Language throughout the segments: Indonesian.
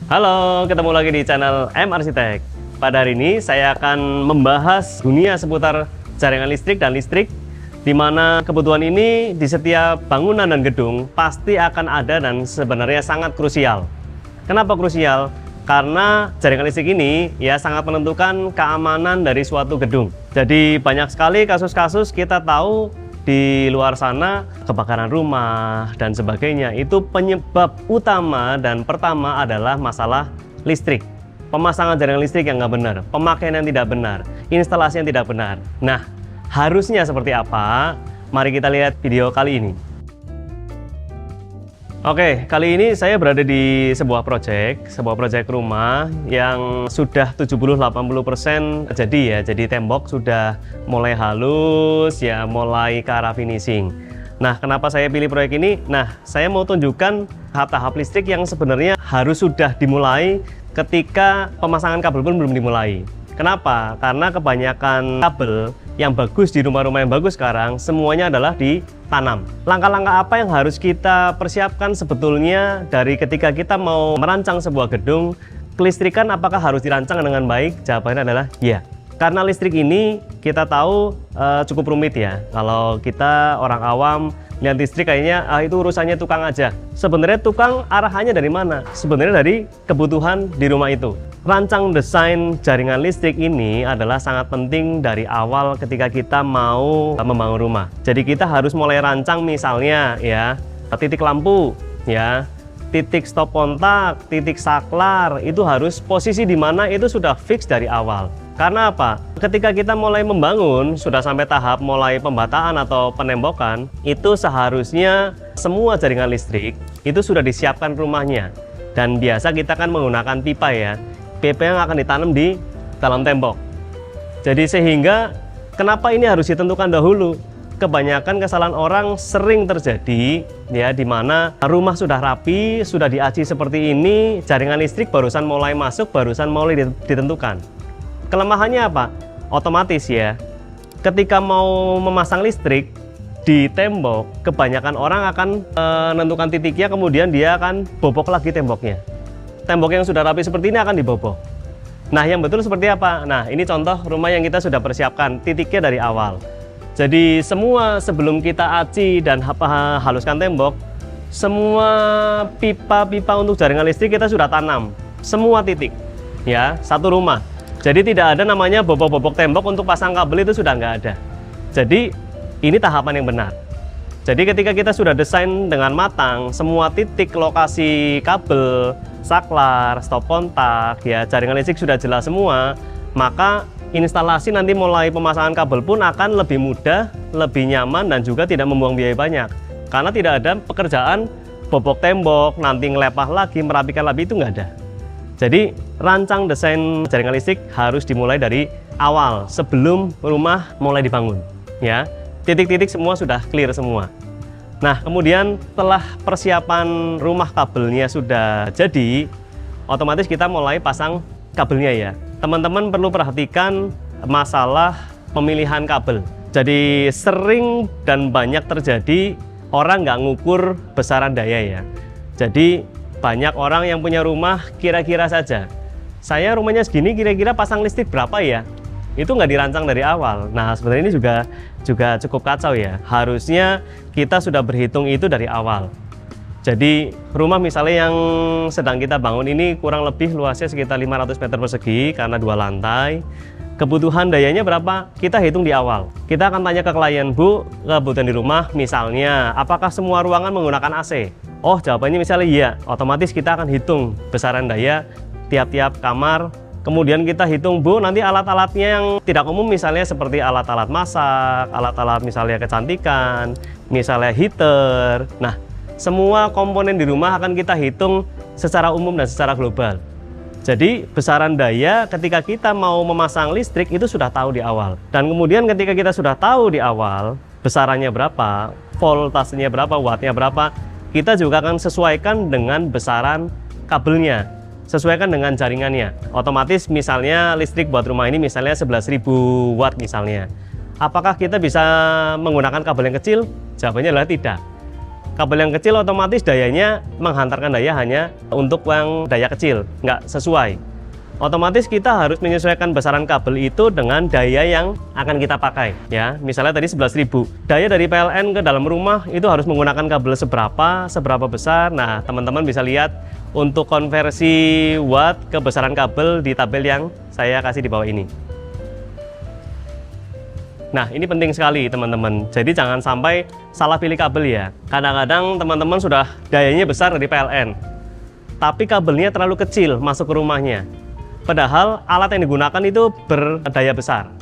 Halo, ketemu lagi di channel M Arsitek. Pada hari ini saya akan membahas dunia seputar jaringan listrik dan listrik, di mana kebutuhan ini di setiap bangunan dan gedung pasti akan ada dan sebenarnya sangat krusial. Kenapa krusial? Karena jaringan listrik ini ya sangat menentukan keamanan dari suatu gedung. Jadi banyak sekali kasus-kasus kita tahu di luar sana, kebakaran rumah dan sebagainya. Itu penyebab utama dan pertama adalah masalah listrik. Pemasangan jaringan listrik yang nggak benar, pemakaian yang tidak benar, instalasi yang tidak benar. Nah, harusnya seperti apa? Mari kita lihat video kali ini. Oke, kali ini saya berada di sebuah proyek rumah yang sudah 70-80% jadi ya. Jadi tembok sudah mulai halus ya, mulai ke arah finishing. Nah, kenapa saya pilih proyek ini? Nah, saya mau tunjukkan tahap-tahap listrik yang sebenarnya harus sudah dimulai ketika pemasangan kabel pun belum dimulai. Kenapa? Karena kebanyakan kabel yang bagus di rumah-rumah yang bagus sekarang semuanya adalah ditanam. Langkah-langkah apa yang harus kita persiapkan sebetulnya dari ketika kita mau merancang sebuah gedung? Kelistrikan apakah harus dirancang dengan baik? Jawabannya adalah ya. Karena listrik ini kita tahu cukup rumit ya. Kalau kita orang awam lihat listrik kayaknya itu urusannya tukang aja. Sebenarnya tukang arahannya dari mana? Sebenarnya dari kebutuhan di rumah itu. Rancang desain jaringan listrik ini adalah sangat penting dari awal ketika kita mau membangun rumah. Jadi kita harus mulai rancang misalnya ya, titik lampu ya, titik stop kontak, titik saklar, itu harus posisi di mana itu sudah fix dari awal. Karena apa? Ketika kita mulai membangun, sudah sampai tahap mulai pembataan atau penembokan, itu seharusnya semua jaringan listrik itu sudah disiapkan rumahnya. Dan biasa kita kan menggunakan pipa ya, pipa yang akan ditanam di dalam tembok. Jadi sehingga kenapa ini harus ditentukan dahulu? Kebanyakan kesalahan orang sering terjadi ya, di mana rumah sudah rapi, sudah diaci seperti ini, jaringan listrik barusan mulai masuk, barusan mulai ditentukan. Kelemahannya apa? Otomatis ya, ketika mau memasang listrik di tembok, kebanyakan orang akan menentukan titiknya, kemudian dia akan bobok lagi temboknya. Tembok yang sudah rapi seperti ini akan dibobok. Nah, yang betul seperti apa? Nah, ini contoh rumah yang kita sudah persiapkan titiknya dari awal. Jadi semua sebelum kita aci dan haluskan tembok, semua pipa-pipa untuk jaringan listrik kita sudah tanam, semua titik ya, satu rumah. Jadi tidak ada namanya bobok-bobok tembok untuk pasang kabel, itu sudah nggak ada. Jadi ini tahapan yang benar. Jadi ketika kita sudah desain dengan matang, semua titik lokasi kabel, saklar, stop kontak, ya jaringan listrik sudah jelas semua, maka instalasi nanti mulai pemasangan kabel pun akan lebih mudah, lebih nyaman, dan juga tidak membuang biaya banyak. Karena tidak ada pekerjaan bobok tembok, nanti ngelepah lagi, merapikan lagi, itu nggak ada. Jadi rancang desain jaringan listrik harus dimulai dari awal, sebelum rumah mulai dibangun ya. Titik-titik semua sudah clear semua. Nah, kemudian setelah persiapan rumah kabelnya sudah jadi, otomatis kita mulai pasang kabelnya ya. Teman-teman perlu perhatikan masalah pemilihan kabel. Jadi sering dan banyak terjadi orang nggak ngukur besaran daya ya. Jadi banyak orang yang punya rumah kira-kira saja. Saya rumahnya segini, kira-kira pasang listrik berapa ya? Itu nggak dirancang dari awal. Nah, sebenarnya ini juga cukup kacau ya. Harusnya kita sudah berhitung itu dari awal. Jadi rumah misalnya yang sedang kita bangun ini kurang lebih luasnya sekitar 500 meter persegi karena 2 lantai. Kebutuhan dayanya berapa? Kita hitung di awal. Kita akan tanya ke klien, Bu, kebutuhan di rumah misalnya, apakah semua ruangan menggunakan AC? Oh, jawabannya misalnya iya. Otomatis kita akan hitung besaran daya tiap-tiap kamar. Kemudian kita hitung, Bu, nanti alat-alatnya yang tidak umum misalnya seperti alat-alat masak, alat-alat misalnya kecantikan, misalnya heater. Nah, semua komponen di rumah akan kita hitung secara umum dan secara global. Jadi besaran daya ketika kita mau memasang listrik itu sudah tahu di awal. Dan kemudian ketika kita sudah tahu di awal besarannya berapa, voltasenya berapa, wattnya berapa, kita juga akan sesuaikan dengan besaran kabelnya, sesuaikan dengan jaringannya. Otomatis misalnya listrik buat rumah ini misalnya 11.000 watt misalnya. Apakah kita bisa menggunakan kabel yang kecil? Jawabannya adalah tidak. Kabel yang kecil otomatis dayanya menghantarkan daya hanya untuk yang daya kecil, nggak sesuai. Otomatis kita harus menyesuaikan besaran kabel itu dengan daya yang akan kita pakai. Ya, misalnya tadi 11.000, daya dari PLN ke dalam rumah itu harus menggunakan kabel seberapa besar. Nah, teman-teman bisa lihat untuk konversi watt ke besaran kabel di tabel yang saya kasih di bawah ini. Nah, ini penting sekali teman-teman. Jadi jangan sampai salah pilih kabel ya. Kadang-kadang teman-teman sudah dayanya besar dari PLN, tapi kabelnya terlalu kecil masuk ke rumahnya. Padahal alat yang digunakan itu berdaya besar.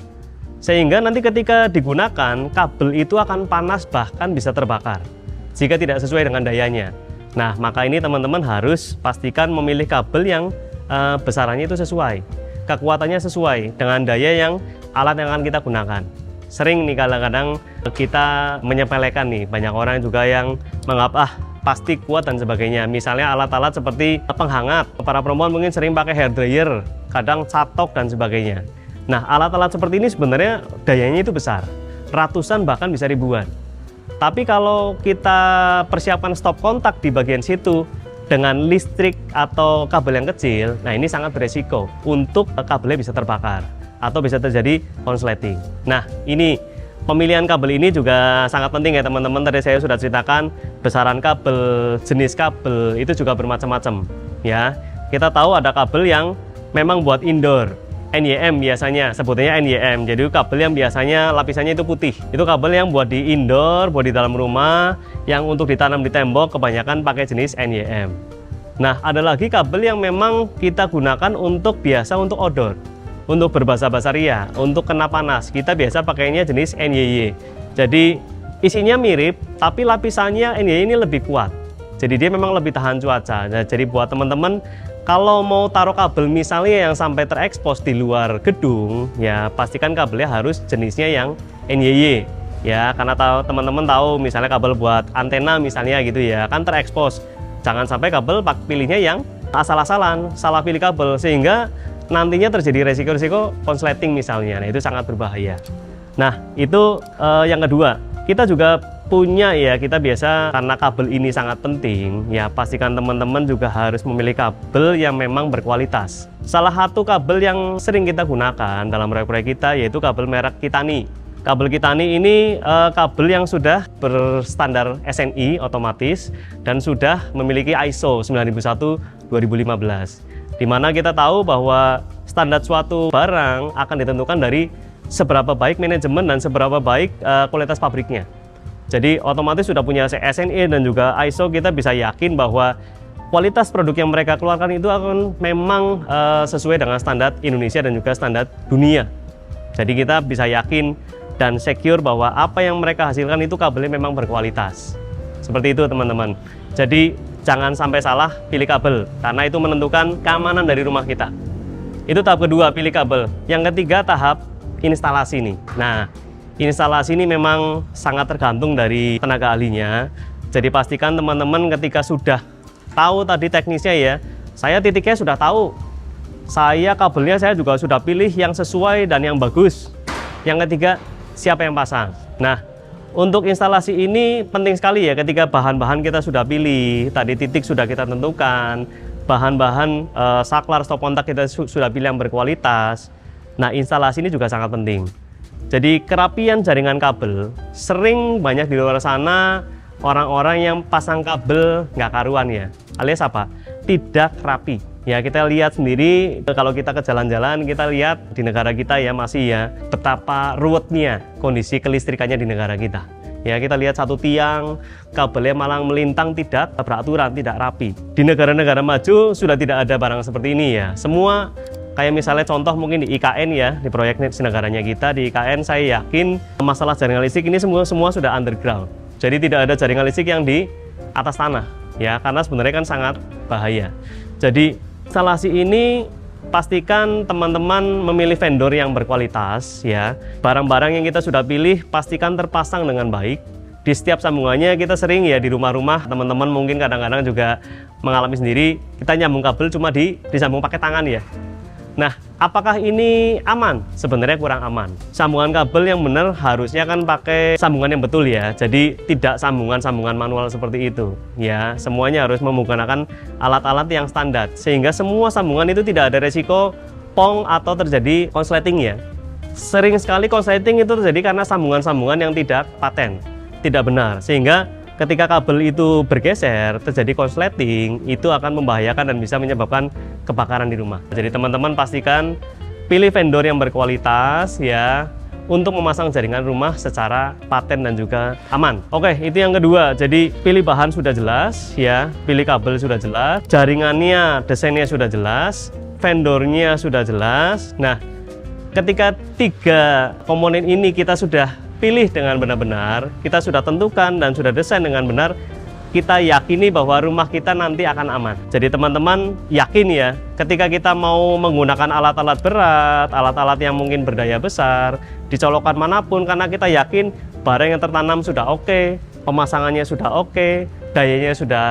Sehingga nanti ketika digunakan, kabel itu akan panas bahkan bisa terbakar jika tidak sesuai dengan dayanya. Nah, maka ini teman-teman harus pastikan memilih kabel yang besarannya itu sesuai, kekuatannya sesuai dengan daya yang alat yang akan kita gunakan. Sering nih kadang-kadang kita menyepelekan nih, banyak orang juga yang menganggap pasti kuat dan sebagainya. Misalnya alat-alat seperti penghangat, para perempuan mungkin sering pakai hair dryer, kadang catok dan sebagainya. Nah, alat-alat seperti ini sebenarnya dayanya itu besar, ratusan bahkan bisa ribuan. Tapi kalau kita persiapkan stop kontak di bagian situ dengan listrik atau kabel yang kecil, nah ini sangat beresiko untuk kabelnya bisa terbakar atau bisa terjadi konsleting. Nah, ini pemilihan kabel ini juga sangat penting ya teman-teman. Tadi saya sudah ceritakan besaran kabel, jenis kabel itu juga bermacam-macam ya. Kita tahu ada kabel yang memang buat indoor, NYM biasanya, sebutnya NYM. Jadi kabel yang biasanya lapisannya itu putih. Itu kabel yang buat di indoor, buat di dalam rumah, yang untuk ditanam di tembok kebanyakan pakai jenis NYM. Nah, ada lagi kabel yang memang kita gunakan untuk biasa untuk outdoor, untuk berbahasa ria, untuk kena panas. Kita biasa pakainya jenis NYY. Jadi isinya mirip, tapi lapisannya NYY ini lebih kuat. Jadi dia memang lebih tahan cuaca. Nah, jadi buat teman-teman kalau mau taruh kabel misalnya yang sampai terekspos di luar gedung, ya pastikan kabelnya harus jenisnya yang NYY. Ya, karena teman-teman tahu misalnya kabel buat antena misalnya gitu ya, kan terekspos. Jangan sampai kabel pilihnya yang asal-asalan, salah pilih kabel sehingga nantinya terjadi resiko-resiko konsleting misalnya. Nah, itu sangat berbahaya. Nah, itu yang kedua. Kita juga punya ya, kita biasa karena kabel ini sangat penting ya, pastikan teman-teman juga harus memilih kabel yang memang berkualitas. Salah satu kabel yang sering kita gunakan dalam proyek-proyek kita yaitu kabel merek Kitani. Kabel Kitani ini kabel yang sudah berstandar SNI otomatis dan sudah memiliki ISO 9001:2015. Di mana kita tahu bahwa standar suatu barang akan ditentukan dari seberapa baik manajemen dan seberapa baik kualitas pabriknya. Jadi otomatis sudah punya SNI dan juga ISO, kita bisa yakin bahwa kualitas produk yang mereka keluarkan itu akan memang sesuai dengan standar Indonesia dan juga standar dunia. Jadi kita bisa yakin dan secure bahwa apa yang mereka hasilkan itu kabelnya memang berkualitas. Seperti itu teman-teman. Jadi jangan sampai salah pilih kabel, karena itu menentukan keamanan dari rumah kita. Itu tahap kedua, pilih kabel. Yang ketiga, tahap instalasi nih. Nah, instalasi ini memang sangat tergantung dari tenaga ahlinya. Jadi pastikan teman-teman ketika sudah tahu tadi teknisnya ya, saya titiknya sudah tahu, saya kabelnya saya juga sudah pilih yang sesuai dan yang bagus. Yang ketiga, siapa yang pasang. Nah, untuk instalasi ini penting sekali ya, ketika bahan-bahan kita sudah pilih, tadi titik sudah kita tentukan, bahan-bahan saklar stop kontak kita sudah pilih yang berkualitas. Nah, instalasi ini juga sangat penting. Jadi kerapian jaringan kabel, sering banyak di luar sana orang-orang yang pasang kabel nggak karuan ya, alias apa? Tidak rapi. Ya, kita lihat sendiri kalau kita ke jalan-jalan, kita lihat di negara kita ya masih ya betapa ruwetnya kondisi kelistrikannya di negara kita. Ya, kita lihat satu tiang kabelnya malang melintang, tidak beraturan, tidak rapi. Di negara-negara maju sudah tidak ada barang seperti ini ya. Semua kayak misalnya contoh mungkin di IKN ya, di proyek negaranya kita di IKN, saya yakin masalah jaringan listrik ini semua sudah underground. Jadi tidak ada jaringan listrik yang di atas tanah ya, karena sebenarnya kan sangat bahaya. Jadi instalasi ini pastikan teman-teman memilih vendor yang berkualitas ya. Barang-barang yang kita sudah pilih pastikan terpasang dengan baik. Di setiap sambungannya kita sering ya di rumah-rumah, teman-teman mungkin kadang-kadang juga mengalami sendiri, kita nyambung kabel cuma disambung pakai tangan ya. Nah, apakah ini aman? Sebenarnya kurang aman. Sambungan kabel yang benar harusnya kan pakai sambungan yang betul ya. Jadi tidak sambungan-sambungan manual seperti itu. Ya, semuanya harus menggunakan alat-alat yang standar. Sehingga semua sambungan itu tidak ada resiko pong atau terjadi konsleting ya. Sering sekali konsleting itu terjadi karena sambungan-sambungan yang tidak paten, tidak benar. Sehingga ketika kabel itu bergeser, terjadi konsleting, itu akan membahayakan dan bisa menyebabkan kebakaran di rumah. Jadi teman-teman pastikan pilih vendor yang berkualitas ya untuk memasang jaringan rumah secara paten dan juga aman. Oke, itu yang kedua. Jadi pilih bahan sudah jelas ya, pilih kabel sudah jelas, jaringannya, desainnya sudah jelas, vendornya sudah jelas. Nah, ketika 3 komponen ini kita sudah pilih dengan benar-benar, kita sudah tentukan dan sudah desain dengan benar, kita yakini bahwa rumah kita nanti akan aman. Jadi teman-teman yakin ya, ketika kita mau menggunakan alat-alat berat, alat-alat yang mungkin berdaya besar, dicolokan manapun, karena kita yakin barang yang tertanam sudah oke, pemasangannya sudah oke, dayanya sudah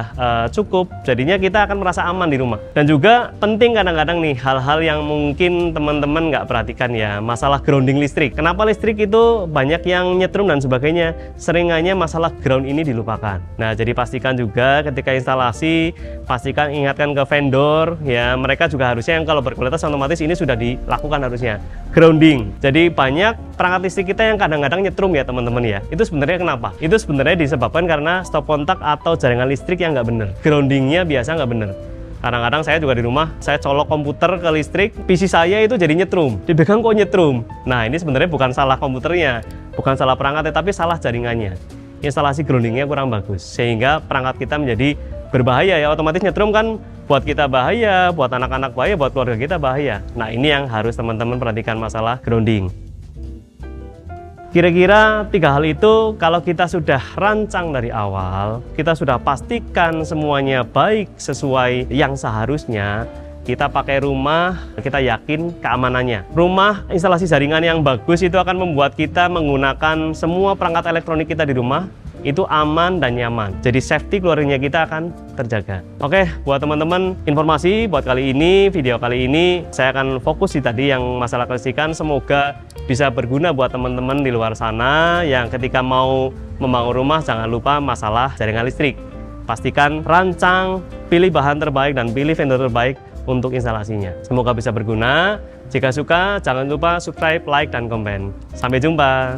cukup, jadinya kita akan merasa aman di rumah. Dan juga penting kadang-kadang nih hal-hal yang mungkin teman-teman nggak perhatikan ya, masalah grounding listrik. Kenapa listrik itu banyak yang nyetrum dan sebagainya? Seringnya masalah ground ini dilupakan. Nah, jadi pastikan juga ketika instalasi, pastikan ingatkan ke vendor ya, mereka juga harusnya yang kalau berkualitas otomatis ini sudah dilakukan harusnya grounding. Jadi banyak perangkat listrik kita yang kadang-kadang nyetrum ya teman-teman ya. Itu sebenarnya kenapa? Itu sebenarnya disebabkan karena stop kontak atau jaringan listrik yang nggak bener, groundingnya biasa nggak bener. Kadang-kadang saya juga di rumah, saya colok komputer ke listrik, PC saya itu jadi nyetrum, dipegang kok nyetrum. Nah, ini sebenarnya bukan salah komputernya, bukan salah perangkatnya, tapi salah jaringannya. Instalasi groundingnya kurang bagus, sehingga perangkat kita menjadi berbahaya ya, otomatis nyetrum kan buat kita bahaya, buat anak-anak bahaya, buat keluarga kita bahaya. Nah, ini yang harus teman-teman perhatikan masalah grounding. Kira-kira 3 hal itu kalau kita sudah rancang dari awal, kita sudah pastikan semuanya baik sesuai yang seharusnya, kita pakai rumah, kita yakin keamanannya. Rumah instalasi jaringan yang bagus itu akan membuat kita menggunakan semua perangkat elektronik kita di rumah itu aman dan nyaman. Jadi safety keluarganya kita akan terjaga. Oke, buat teman-teman informasi buat kali ini, video kali ini saya akan fokus di tadi yang masalah kelistrikan. Semoga bisa berguna buat teman-teman di luar sana yang ketika mau membangun rumah jangan lupa masalah jaringan listrik. Pastikan rancang, pilih bahan terbaik dan pilih vendor terbaik untuk instalasinya. Semoga bisa berguna. Jika suka jangan lupa subscribe, like dan komen. Sampai jumpa.